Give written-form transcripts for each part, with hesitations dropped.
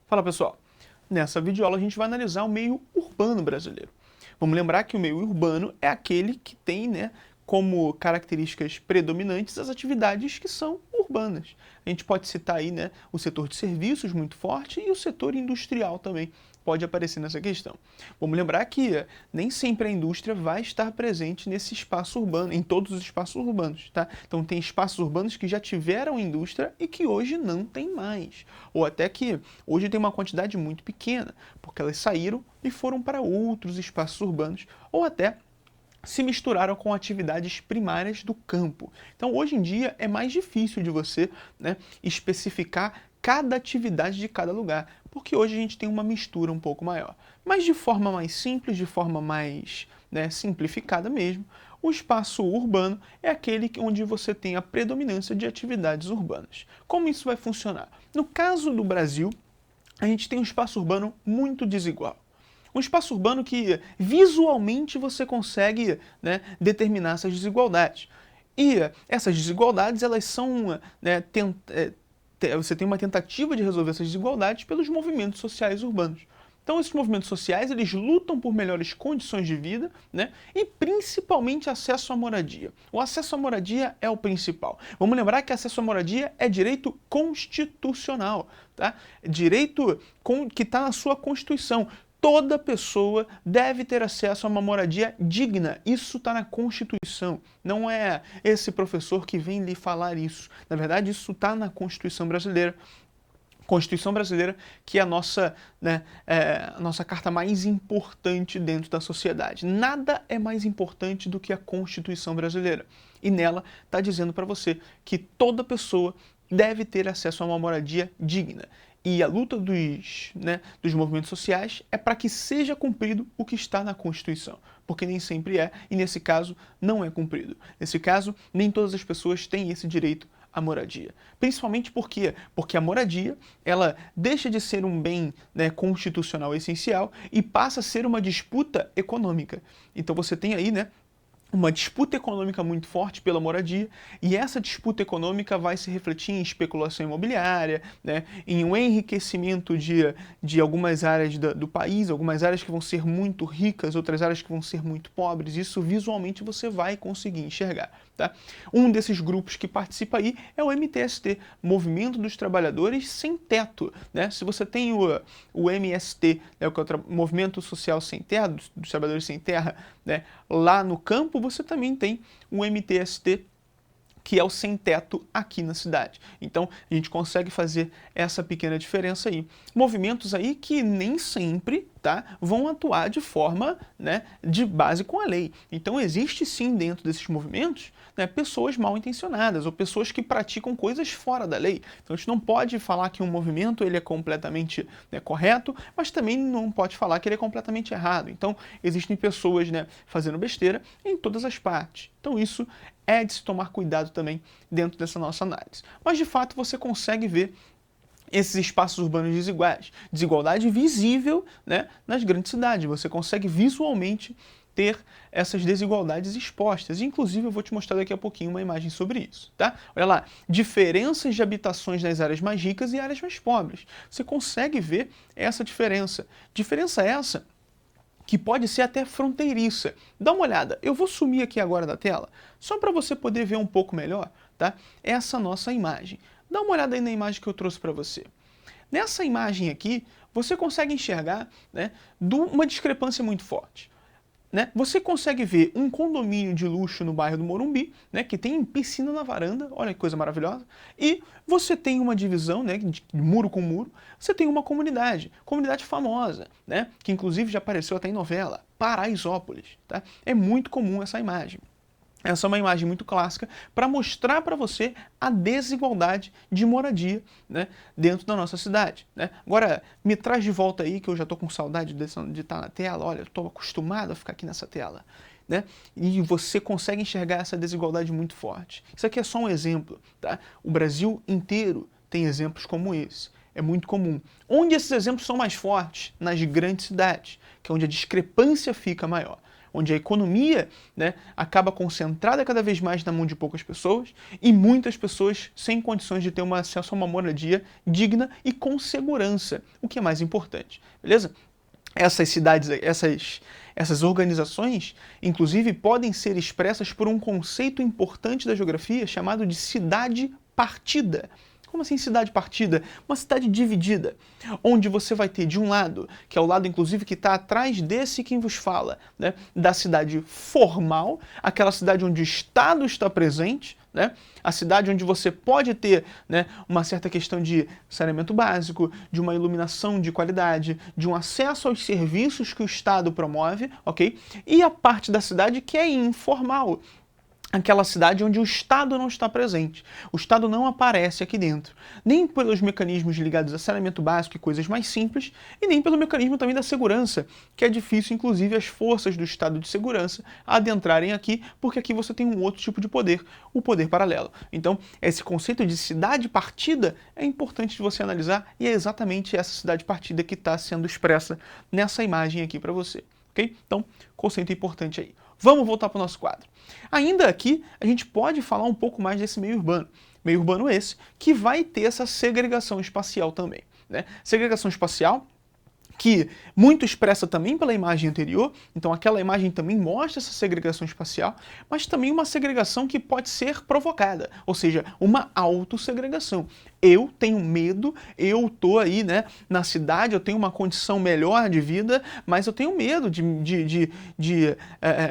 Fala pessoal, nessa videoaula a gente vai analisar o meio urbano brasileiro. Vamos lembrar que o meio urbano é aquele que tem, como características predominantes as atividades que são urbanas. A gente pode citar aí, o setor de serviços muito forte e o setor industrial também pode aparecer nessa questão. Vamos lembrar que nem sempre a indústria vai estar presente nesse espaço urbano, em todos os espaços urbanos, tá? Então tem espaços urbanos que já tiveram indústria e que hoje não tem mais. Ou até que hoje tem uma quantidade muito pequena, porque elas saíram e foram para outros espaços urbanos, ou até se misturaram com atividades primárias do campo. Então, hoje em dia, é mais difícil de você especificar cada atividade de cada lugar, porque hoje a gente tem uma mistura um pouco maior. Mas de forma mais simples, de forma mais simplificada mesmo, o espaço urbano é aquele onde você tem a predominância de atividades urbanas. Como isso vai funcionar? No caso do Brasil, a gente tem um espaço urbano muito desigual. Um espaço urbano que visualmente você consegue determinar essas desigualdades. E essas desigualdades, elas são... você tem uma tentativa de resolver essas desigualdades pelos movimentos sociais urbanos. Então, esses movimentos sociais, eles lutam por melhores condições de vida, e principalmente acesso à moradia. O acesso à moradia é o principal. Vamos lembrar que acesso à moradia é direito constitucional, tá? Direito que está na sua Constituição. Toda pessoa deve ter acesso a uma moradia digna. Isso está na Constituição. Não é esse professor que vem lhe falar isso. Na verdade, isso está na Constituição brasileira. Constituição brasileira, que é a nossa carta mais importante dentro da sociedade. Nada é mais importante do que a Constituição brasileira. E nela está dizendo para você que toda pessoa deve ter acesso a uma moradia digna. E a luta dos movimentos sociais é para que seja cumprido o que está na Constituição, porque nem sempre é, e nesse caso não é cumprido. Nesse caso, nem todas as pessoas têm esse direito à moradia. Principalmente porque a moradia, ela deixa de ser um bem constitucional essencial e passa a ser uma disputa econômica. Então você tem aí, uma disputa econômica muito forte pela moradia, e essa disputa econômica vai se refletir em especulação imobiliária, em um enriquecimento de algumas áreas do país, algumas áreas que vão ser muito ricas, outras áreas que vão ser muito pobres. Isso visualmente você vai conseguir enxergar. Tá? Um desses grupos que participa aí é o MTST, Movimento dos Trabalhadores Sem Teto. Se você tem o MST, que é o Movimento Social Sem Terra, dos Trabalhadores Sem Terra, lá no campo, você também tem o MTST, que é o sem teto aqui na cidade. Então, a gente consegue fazer essa pequena diferença aí. Movimentos aí que nem sempre vão atuar de forma de base com a lei. Então, existe sim dentro desses movimentos pessoas mal intencionadas ou pessoas que praticam coisas fora da lei. Então, a gente não pode falar que um movimento ele é completamente correto, mas também não pode falar que ele é completamente errado. Então, existem pessoas fazendo besteira em todas as partes. Então, isso é de se tomar cuidado também dentro dessa nossa análise. Mas, de fato, você consegue ver esses espaços urbanos desiguais. Desigualdade visível nas grandes cidades. Você consegue visualmente ter essas desigualdades expostas. Inclusive, eu vou te mostrar daqui a pouquinho uma imagem sobre isso. Tá? Olha lá, diferenças de habitações nas áreas mais ricas e áreas mais pobres. Você consegue ver essa diferença. Diferença essa que pode ser até fronteiriça. Dá uma olhada, eu vou sumir aqui agora da tela, só para você poder ver um pouco melhor, tá? Essa nossa imagem. Dá uma olhada aí na imagem que eu trouxe para você. Nessa imagem aqui, você consegue enxergar uma discrepância muito forte. Você consegue ver um condomínio de luxo no bairro do Morumbi, que tem piscina na varanda, olha que coisa maravilhosa, e você tem uma divisão, de muro com muro, você tem uma comunidade famosa, que inclusive já apareceu até em novela, Paraisópolis. Tá? É muito comum essa imagem. Essa é uma imagem muito clássica para mostrar para você a desigualdade de moradia dentro da nossa cidade. Agora, me traz de volta aí, que eu já estou com saudade de estar na tela. Olha, eu estou acostumado a ficar aqui nessa tela. E você consegue enxergar essa desigualdade muito forte. Isso aqui é só um exemplo. Tá? O Brasil inteiro tem exemplos como esse. É muito comum. Onde esses exemplos são mais fortes? Nas grandes cidades, que é onde a discrepância fica maior. onde a economia, né, acaba concentrada cada vez mais na mão de poucas pessoas e muitas pessoas sem condições de ter um acesso a uma moradia digna e com segurança, o que é mais importante, beleza? Essas cidades, essas organizações, inclusive, podem ser expressas por um conceito importante da geografia chamado de cidade-partida. Como assim cidade-partida? Uma cidade dividida, onde você vai ter de um lado, que é o lado inclusive que está atrás desse quem vos fala, né, da cidade formal, aquela cidade onde o Estado está presente, né, a cidade onde você pode ter, né, uma certa questão de saneamento básico, de uma iluminação de qualidade, de um acesso aos serviços que o Estado promove, ok? E a parte da cidade que é informal, aquela cidade onde o Estado não está presente. O Estado não aparece aqui dentro. Nem pelos mecanismos ligados a saneamento básico e coisas mais simples, e nem pelo mecanismo também da segurança, que é difícil, inclusive, as forças do Estado de segurança adentrarem aqui, porque aqui você tem um outro tipo de poder, o poder paralelo. Então, esse conceito de cidade-partida é importante de você analisar, e é exatamente essa cidade-partida que está sendo expressa nessa imagem aqui para você. Okay? Então, conceito importante aí. Vamos voltar para o nosso quadro. Ainda aqui, a gente pode falar um pouco mais desse meio urbano. Meio urbano esse, que vai ter essa segregação espacial também, né? Segregação espacial que muito expressa também pela imagem anterior, então aquela imagem também mostra essa segregação espacial, mas também uma segregação que pode ser provocada, ou seja, uma autossegregação. Eu tenho medo, eu tô aí, né, na cidade, eu tenho uma condição melhor de vida, mas eu tenho medo de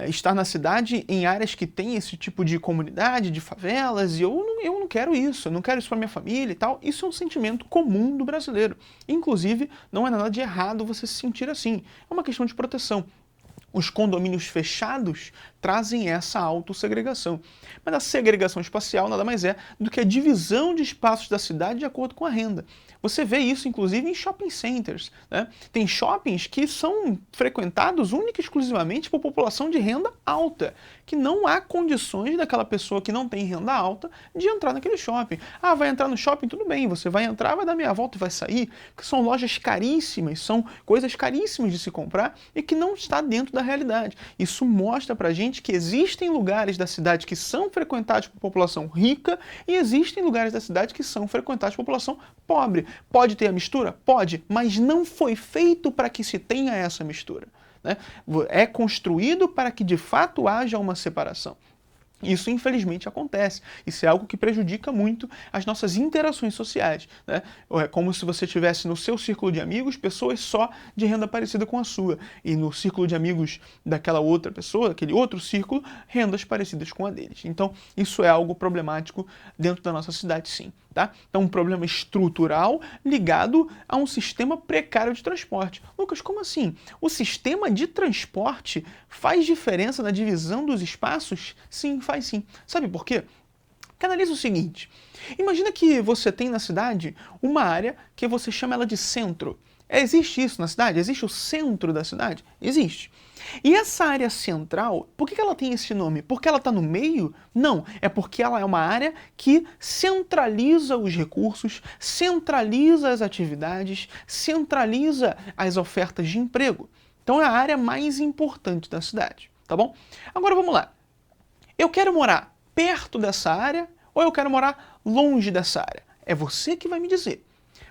estar na cidade em áreas que tem esse tipo de comunidade, de favelas, e eu não quero isso, eu não quero isso para minha família e tal. Isso é um sentimento comum do brasileiro. Inclusive, não é nada de errado você se sentir assim. É uma questão de proteção. Os condomínios fechados trazem essa autossegregação. Mas a segregação espacial nada mais é do que a divisão de espaços da cidade de acordo com a renda. Você vê isso, inclusive, em shopping centers, né? Tem shoppings que são frequentados única e exclusivamente por população de renda alta, que não há condições daquela pessoa que não tem renda alta de entrar naquele shopping. Ah, vai entrar no shopping? Tudo bem, você vai entrar, vai dar meia volta e vai sair, porque são lojas caríssimas, são coisas caríssimas de se comprar e que não está dentro da realidade. Isso mostra pra gente que existem lugares da cidade que são frequentados por população rica e existem lugares da cidade que são frequentados por população pobre. Pode ter a mistura? Pode, mas não foi feito para que se tenha essa mistura, né? É construído para que de fato haja uma separação. Isso, infelizmente, acontece. Isso é algo que prejudica muito as nossas interações sociais, né? É como se você tivesse no seu círculo de amigos pessoas só de renda parecida com a sua, e no círculo de amigos daquela outra pessoa, daquele outro círculo, rendas parecidas com a deles. Então, isso é algo problemático dentro da nossa cidade, sim. Tá? Então, um problema estrutural ligado a um sistema precário de transporte. Lucas, como assim? O sistema de transporte faz diferença na divisão dos espaços? Sim, faz sim. Sabe por quê? Porque analisa o seguinte, imagina que você tem na cidade uma área que você chama ela de centro. Existe isso na cidade? Existe o centro da cidade? Existe. E essa área central, por que ela tem esse nome? Porque ela está no meio? Não, é porque ela é uma área que centraliza os recursos, centraliza as atividades, centraliza as ofertas de emprego. Então é a área mais importante da cidade, tá bom? Agora vamos lá. Eu quero morar perto dessa área ou eu quero morar longe dessa área? É você que vai me dizer.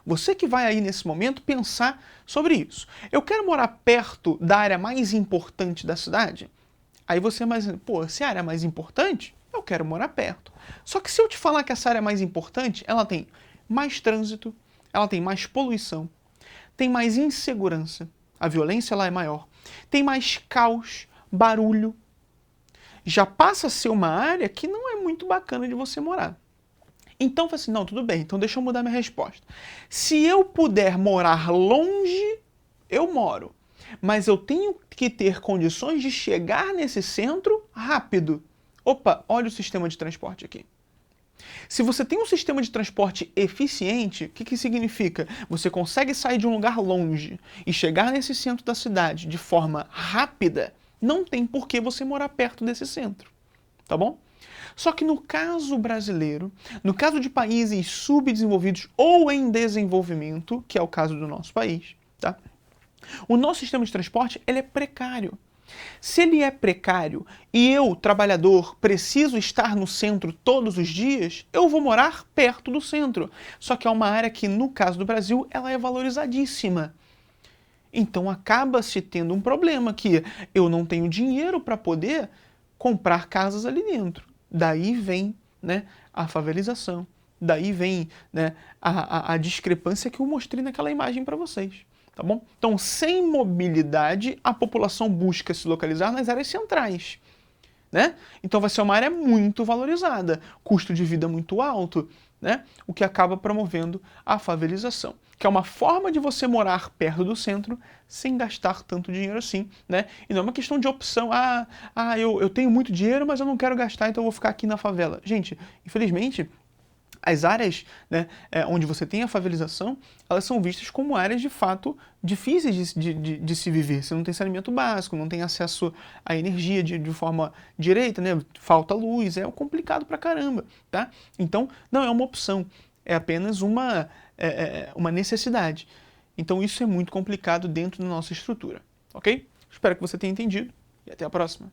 Você que vai aí nesse momento pensar sobre isso. Eu quero morar perto da área mais importante da cidade? Aí você mais, pô, se a área é mais importante, eu quero morar perto. Só que se eu te falar que essa área mais importante, ela tem mais trânsito, ela tem mais poluição, tem mais insegurança, a violência lá é maior, tem mais caos, barulho, já passa a ser uma área que não é muito bacana de você morar. Então, eu falei assim, não, tudo bem, então deixa eu mudar minha resposta. Se eu puder morar longe, eu moro. Mas eu tenho que ter condições de chegar nesse centro rápido. Opa, olha o sistema de transporte aqui. Se você tem um sistema de transporte eficiente, o que significa? Você consegue sair de um lugar longe e chegar nesse centro da cidade de forma rápida, não tem por que você morar perto desse centro, tá bom? Só que no caso brasileiro, no caso de países subdesenvolvidos ou em desenvolvimento, que é o caso do nosso país, tá? O nosso sistema de transporte ele é precário. Se ele é precário e eu, trabalhador, preciso estar no centro todos os dias, eu vou morar perto do centro. Só que é uma área que, no caso do Brasil, ela é valorizadíssima. Então acaba-se tendo um problema que eu não tenho dinheiro para poder comprar casas ali dentro. Daí vem, né, a favelização. Daí vem, né, a discrepância que eu mostrei naquela imagem para vocês. Tá bom? Então, sem mobilidade, a população busca se localizar nas áreas centrais. Né? Então vai ser uma área muito valorizada, custo de vida muito alto, né? O que acaba promovendo a favelização, que é uma forma de você morar perto do centro sem gastar tanto dinheiro assim, né? E não é uma questão de opção, eu tenho muito dinheiro, mas eu não quero gastar, então eu vou ficar aqui na favela. Gente, infelizmente, as áreas, né, onde você tem a favelização, elas são vistas como áreas de fato difíceis de se viver. Você não tem saneamento básico, não tem acesso à energia de forma direita, né? Falta luz, é complicado pra caramba, tá? Então, não é uma opção, é apenas uma necessidade. Então isso é muito complicado dentro da nossa estrutura, ok? Espero que você tenha entendido e até a próxima.